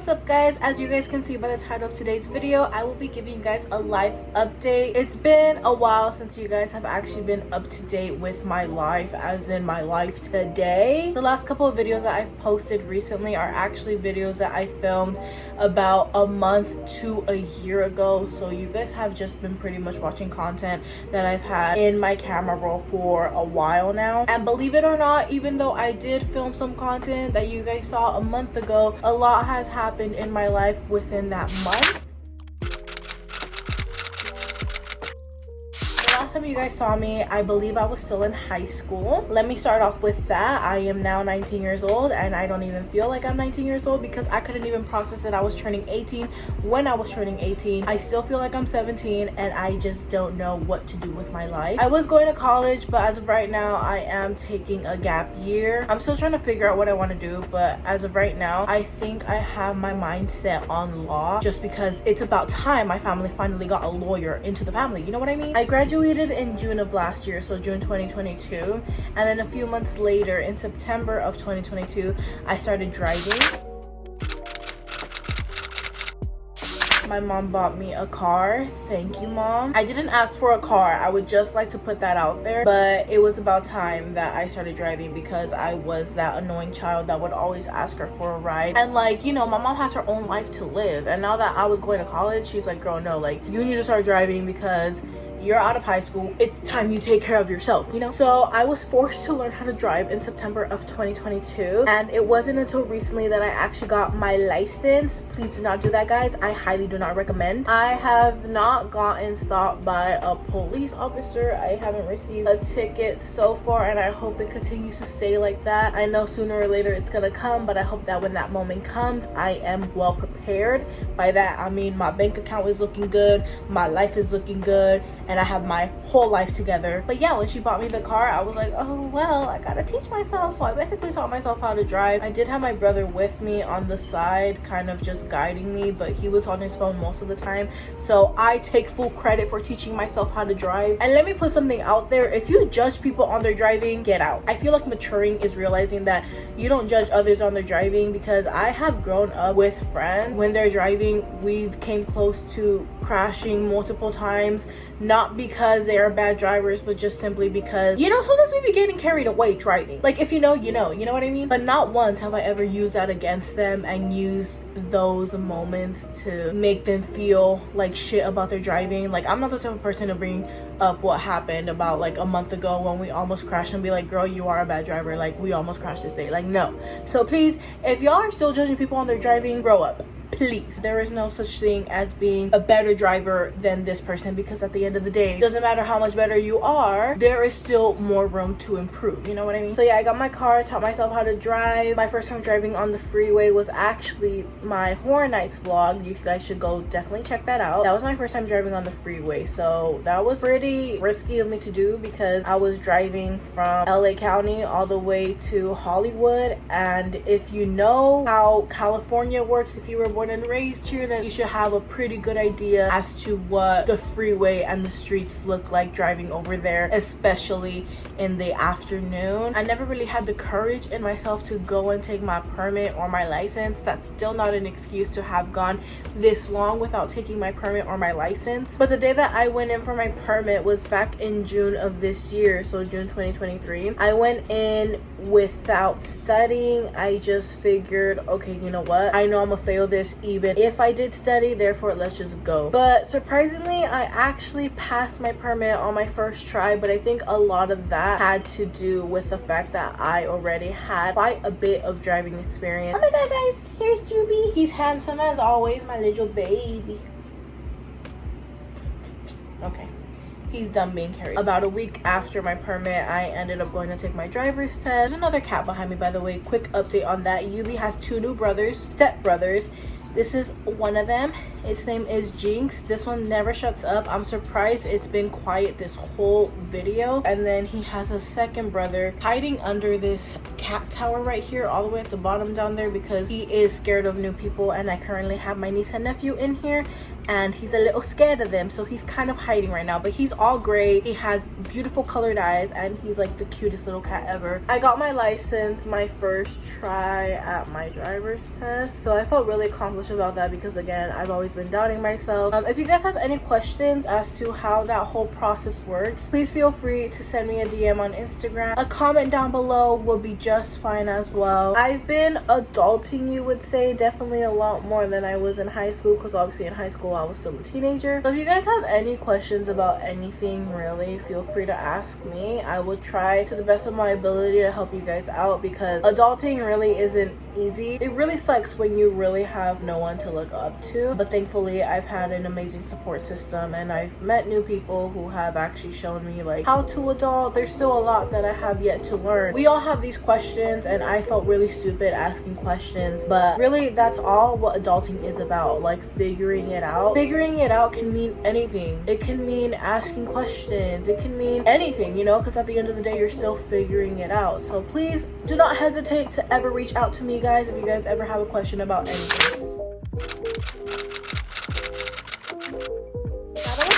What's up guys? As you guys can see by the title of today's video, I will be giving you guys a life update. It's been a while since you guys have actually been up to date with my life, as in my life today. The last couple of videos that I've posted recently are actually videos that I filmed about a month to a year ago, so you guys have just been pretty much watching content that I've had in my camera roll for a while now. And believe it or not, even though I did film some content that you guys saw a month ago, a lot has happened in my life within that month. Last time you guys saw me, I believe I was still in high school. Let me start off with that. I am now 19 years old and I don't even feel like I'm 19 years old because I couldn't even process that I was turning 18 when I was turning 18. I still feel like I'm 17 and I just don't know what to do with my life. I was going to college, but as of right now, I am taking a gap year. I'm still trying to figure out what I want to do, but as of right now, I think I have my mind set on law just because it's about time my family finally got a lawyer into the family. You know what I mean? I graduated in June of last year, so June 2022, and then a few months later in September of 2022 I started driving. My mom bought me a car. Thank you, Mom. I didn't ask for a car. I would just like to put that out there, but it was about time that I started driving because I was that annoying child that would always ask her for a ride. And like, you know, my mom has her own life to live, and now that I was going to college, she's like, girl, no, like, you need to start driving because you're out of high school. It's time you take care of yourself, you know? So I was forced to learn how to drive in September of 2022, and it wasn't until recently that I actually got my license. Please do not do that, guys. I highly do not recommend. I have not gotten stopped by a police officer. I haven't received a ticket so far, and I hope it continues to stay like that. I know sooner or later it's gonna come, but I hope that when that moment comes, I am well prepared. By that I mean my bank account is looking good, my life is looking good, and I have my whole life together. But yeah, when she bought me the car, I was like, oh well, I gotta teach myself. So I basically taught myself how to drive. I did have my brother with me on the side, kind of just guiding me, but he was on his phone most of the time, so I take full credit for teaching myself how to drive. And let me put something out there: if you judge people on their driving, get out. I feel like maturing is realizing that you don't judge others on their driving, because I have grown up with friends, when they're driving, we've came close to crashing multiple times, not because they are bad drivers, but just simply because, you know, sometimes we be getting carried away driving. Like, if you know, you know what I mean? But not once have I ever used that against them and used those moments to make them feel like shit about their driving. Like, I'm not the type of person to bring up what happened about like a month ago when we almost crashed and be like, girl, you are a bad driver, like we almost crashed this day. Like, no. So please, if y'all are still judging people on their driving, grow up. Please. There is no such thing as being a better driver than this person, because at the end of the day, it doesn't matter how much better you are, there is still more room to improve. You know what I mean? So yeah, I got my car, taught myself how to drive. My first time driving on the freeway was actually my Horror Nights vlog. You guys should go definitely check that out. That was my first time driving on the freeway, so that was pretty risky of me to do because I was driving from LA County all the way to Hollywood. And if you know how California works, if you were born and raised here, then you should have a pretty good idea as to what the freeway and the streets look like driving over there, especially in the afternoon. I never really had the courage in myself to go and take my permit or my license. That's still not an excuse to have gone this long without taking my permit or my license. But the day that I went in for my permit was back in June of this year, so June 2023. I went in without studying. I just figured, okay, you know what, I know I'm gonna fail this even if I did study, therefore let's just go. But surprisingly, I actually passed my permit on my first try, but I think a lot of that had to do with the fact that I already had quite a bit of driving experience. Oh my god, guys, here's Juby. He's handsome as always, my little baby. Okay, he's done being carried. About a week after my permit, I ended up going to take my driver's test. There's another cat behind me, by the way. Quick update on that. Yubi has two new brothers, step brothers. This is one of them. Its name is Jinx. This one never shuts up. I'm surprised it's been quiet this whole video. And then he has a second brother hiding under this cat tower right here, all the way at the bottom down there, because he is scared of new people. And I currently have my niece and nephew in here, and he's a little scared of them, so he's kind of hiding right now, but he's all gray. He has beautiful colored eyes, and he's like the cutest little cat ever. I got my license my first try at my driver's test, so I felt really accomplished about that because again, I've always been doubting myself. If you guys have any questions as to how that whole process works, please feel free to send me a DM on Instagram. A comment down below will be just fine as well. I've been adulting, you would say, definitely a lot more than I was in high school, because obviously in high school I was still a teenager. So if you guys have any questions about anything, really, feel free to ask me. I will try to the best of my ability to help you guys out, because adulting really isn't easy. It really sucks when you really have no one to look up to, but thankfully I've had an amazing support system, and I've met new people who have actually shown me like how to adult. There's still a lot that I have yet to learn. We all have these questions, and I felt really stupid asking questions, but really that's all what adulting is about, like figuring it out. Figuring it out can mean anything. It can mean asking questions, it can mean anything, you know, because at the end of the day you're still figuring it out. So please do not hesitate to ever reach out to me, guys, if you guys ever have a question about anything.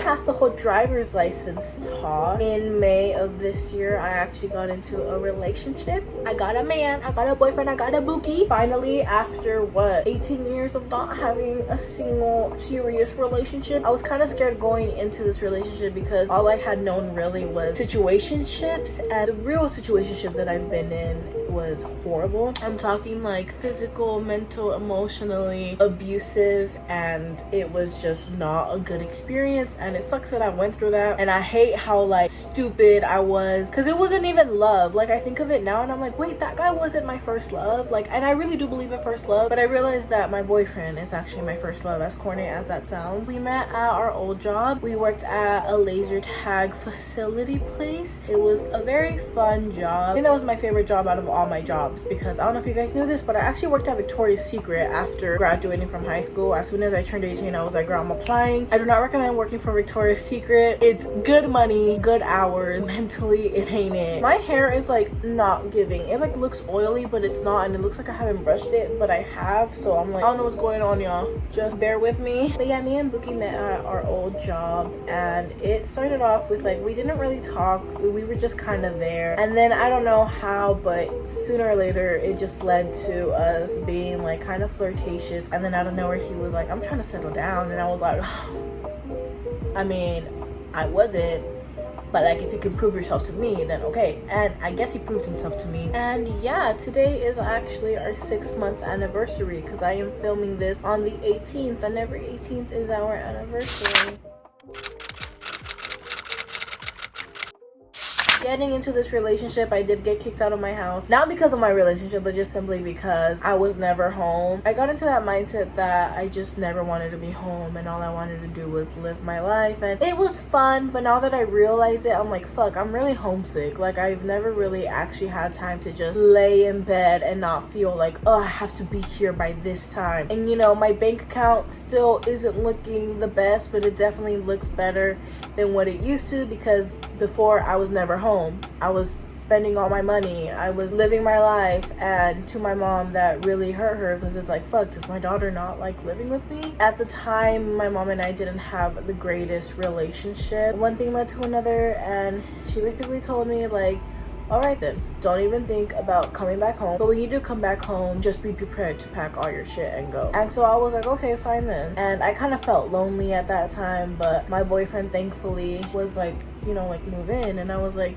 Passed the whole driver's license talk. In May of this year, I actually got into a relationship. I got a man, I got a boyfriend, I got a bookie. Finally, after what, 18 years of not having a single serious relationship, I was kind of scared going into this relationship because all I had known really was situationships, and the real situationship that I've been in was horrible. I'm talking like physical, mental, emotionally abusive, and it was just not a good experience, and it sucks that I went through that. And I hate how like stupid I was, because it wasn't even love. Like I think of it now and I'm like, wait, that guy wasn't my first love. Like, and I really do believe in first love, but I realized that my boyfriend is actually my first love, as corny as that sounds. We met at our old job. We worked at a laser tag facility place. It was a very fun job. I think that was my favorite job out of all my jobs, because I don't know if you guys knew this, but I actually worked at Victoria's Secret after graduating from high school. As soon as I turned 18, I was like, girl, I'm applying. I do not recommend working for Victoria's Secret. It's good money, good hours. Mentally, it ain't it. My hair is like not giving. It like looks oily, but it's not, and it looks like I haven't brushed it, but I have. So I'm like, I don't know what's going on, y'all. Just bear with me. But yeah, me and Bookie met at our old job, and it started off with like, we didn't really talk. We were just kind of there, and then I don't know how, but sooner or later it just led to us being like kind of flirtatious. And then out of nowhere he was like, I'm trying to settle down, and I was like, I mean, I wasn't, but like if you can prove yourself to me, then okay. And I guess he proved himself to me. And yeah, today is actually our 6-month anniversary, because I am filming this on the 18th, and every 18th is our anniversary. Getting into this relationship, I did get kicked out of my house, not because of my relationship, but just simply because I was never home. I got into that mindset that I just never wanted to be home, and all I wanted to do was live my life, and it was fun. But now that I realize it, I'm like, fuck, I'm really homesick. Like, I've never really actually had time to just lay in bed and not feel like, oh, I have to be here by this time. And you know, my bank account still isn't looking the best, but it definitely looks better than what it used to, because before I was never home. I was spending all my money. I was living my life, and to my mom that really hurt her, because it's like, fuck, does my daughter not like living with me? At the time, my mom and I didn't have the greatest relationship. One thing led to another, and she basically told me like, alright then, don't even think about coming back home, but when you do come back home, just be prepared to pack all your shit and go. And so I was like, okay, fine then. And I kind of felt lonely at that time, but my boyfriend thankfully was like, you know, like, move in. And I was like,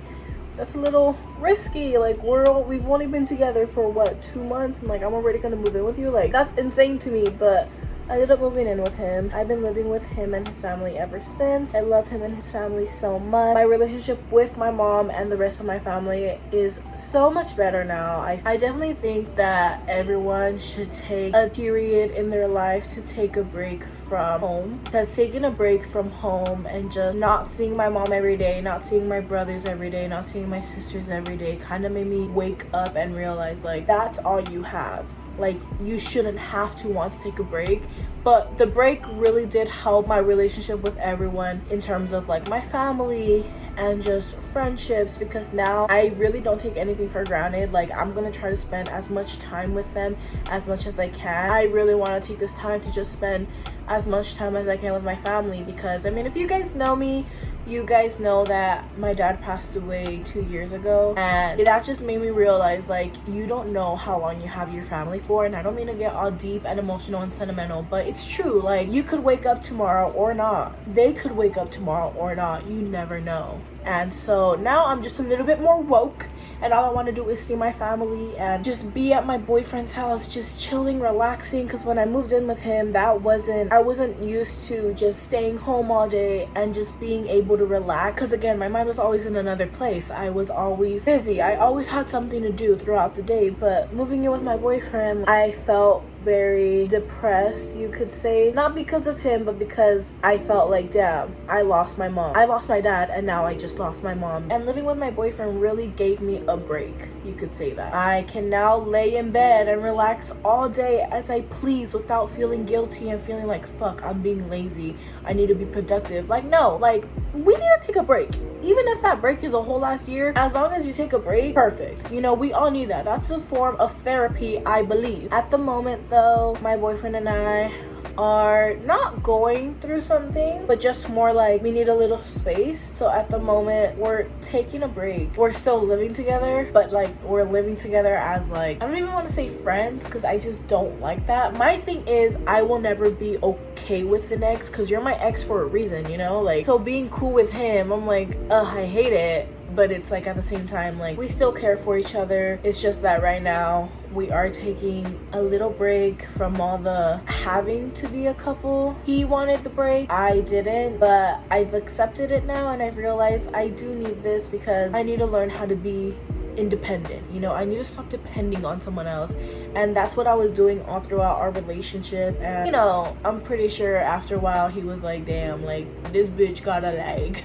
that's a little risky. Like, we've only been together for what, 2 months, and like, I'm already gonna move in with you? Like, that's insane to me. But I ended up moving in with him. I've been living with him and his family ever since. I love him and his family so much. My relationship with my mom and the rest of my family is so much better now. I definitely think that everyone should take a period in their life to take a break from home, because taking a break from home and just not seeing my mom every day, not seeing my brothers every day, not seeing my sisters every day, kind of made me wake up and realize like, that's all you have. Like, you shouldn't have to want to take a break. But the break really did help my relationship with everyone in terms of like my family and just friendships, because now I really don't take anything for granted. Like, I'm gonna try to spend as much time with them as much as I can. I really want to take this time to just spend as much time as I can with my family, because I mean, if you guys know me, you guys know that my dad passed away 2 years ago, and that just made me realize, like, you don't know how long you have your family for. And I don't mean to get all deep and emotional and sentimental, but it's true. Like, you could wake up tomorrow or not. They could wake up tomorrow or not. You never know. And so now I'm just a little bit more woke, and all I want to do is see my family and just be at my boyfriend's house, just chilling, relaxing. Because when I moved in with him, I wasn't used to just staying home all day and just being able to relax. Because again, my mind was always in another place. I was always busy. I always had something to do throughout the day. But moving in with my boyfriend, I felt very depressed, you could say. Not because of him, but because I felt like, damn, I lost my mom, I lost my dad, and now I just lost my mom. And living with my boyfriend really gave me a break, you could say that. I can now lay in bed and relax all day as I please without feeling guilty and feeling like, fuck, I'm being lazy, I need to be productive. Like, no, like, we need to take a break. Even if that break is a whole last year, as long as you take a break, perfect. You know, we all need that. That's a form of therapy, I believe. At the moment though, my boyfriend and I are not going through something, but just more like we need a little space. So at the moment, we're taking a break. We're still living together, but like, we're living together as like, I don't even want to say friends, because I just don't like that. My thing is, I will never be okay with an ex, because you're my ex for a reason, you know? Like, so being cool with him, I'm like, I hate it. But it's like, at the same time, like, we still care for each other. It's just that right now we are taking a little break from all the having to be a couple. He wanted the break, I didn't, but I've accepted it now, and I've realized I do need this, because I need to learn how to be independent. You know, I need to stop depending on someone else. And that's what I was doing all throughout our relationship. And you know, I'm pretty sure after a while he was like, damn, like, this bitch gotta like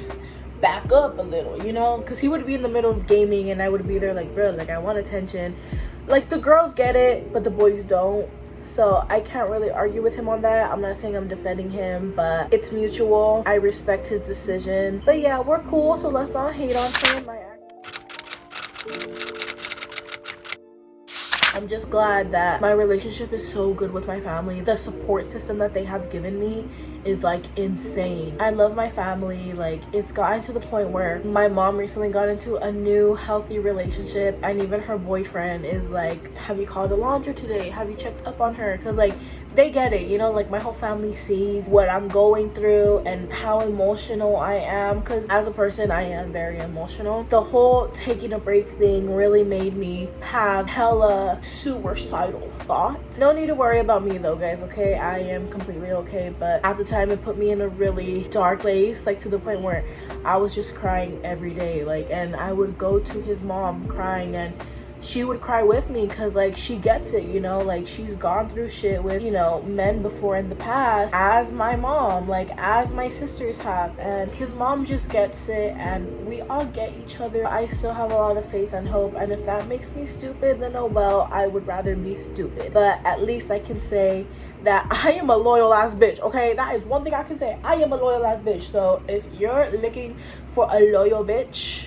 back up a little, you know? Because he would be in the middle of gaming and I would be there like, bro, like, I want attention. Like, the girls get it, but the boys don't. So I can't really argue with him on that. I'm not saying I'm defending him, but it's mutual. I respect his decision. But yeah, we're cool, so let's not hate on him. I'm just glad that my relationship is so good with my family. The support system that they have given me is like insane. I love my family. Like, it's gotten to the point where my mom recently got into a new healthy relationship, and even her boyfriend is like, have you called Alondra today? Have you checked up on her? Because like, they get it, you know? Like, my whole family sees what I'm going through and how emotional I am, because as a person I am very emotional. The whole taking a break thing really made me have hella suicidal thoughts. No need to worry about me though, guys, okay? I am completely okay. But at the time, it put me in a really dark place, like to the point where I was just crying every day. Like, and I would go to his mom crying, and she would cry with me, because like, she gets it, you know? Like, she's gone through shit with, you know, men before in the past, as my mom, like, as my sisters have, and his mom just gets it, and we all get each other. I still have a lot of faith and hope, and if that makes me stupid, then oh well, I would rather be stupid. But at least I can say that I am a loyal ass bitch, okay? That is one thing I can say. I am a loyal ass bitch. So if you're looking for a loyal bitch,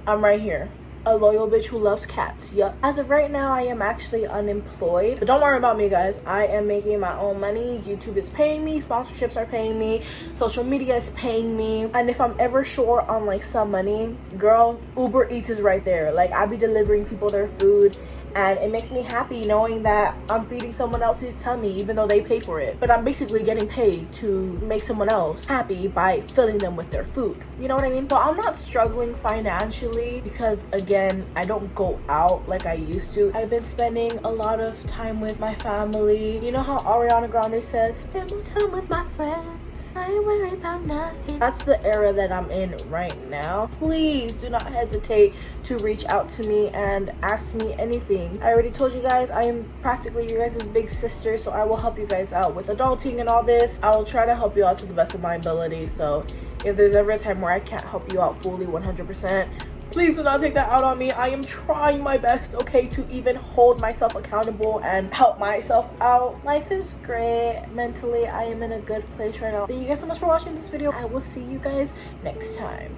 I'm right here. A loyal bitch who loves cats. Yup. As of right now, I am actually unemployed, but don't worry about me, guys. I am making my own money. YouTube is paying me, sponsorships are paying me, social media is paying me, and if I'm ever short on like some money, girl, Uber Eats is right there. Like, I be delivering people their food, and it makes me happy knowing that I'm feeding someone else's tummy, even though they pay for it. But I'm basically getting paid to make someone else happy by filling them with their food. You know what I mean? So I'm not struggling financially, because again, I don't go out like I used to. I've been spending a lot of time with my family. You know how Ariana Grande said, spend more time with my friends, I ain't worried about nothing. That's the era that I'm in right now. Please do not hesitate to reach out to me and ask me anything. I already told you guys I am practically your guys' big sister, so I will help you guys out with adulting and all this. I will try to help you out to the best of my ability. So if there's ever a time where I can't help you out fully 100%, Please do not take that out on me. I am trying my best, okay, to even hold myself accountable and help myself out. Life is great. Mentally, I am in a good place right now. Thank you guys so much for watching this video. I will see you guys next time.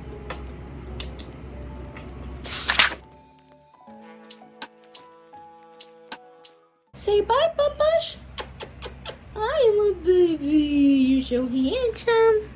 Say bye, Papash. I am a baby. You're so handsome.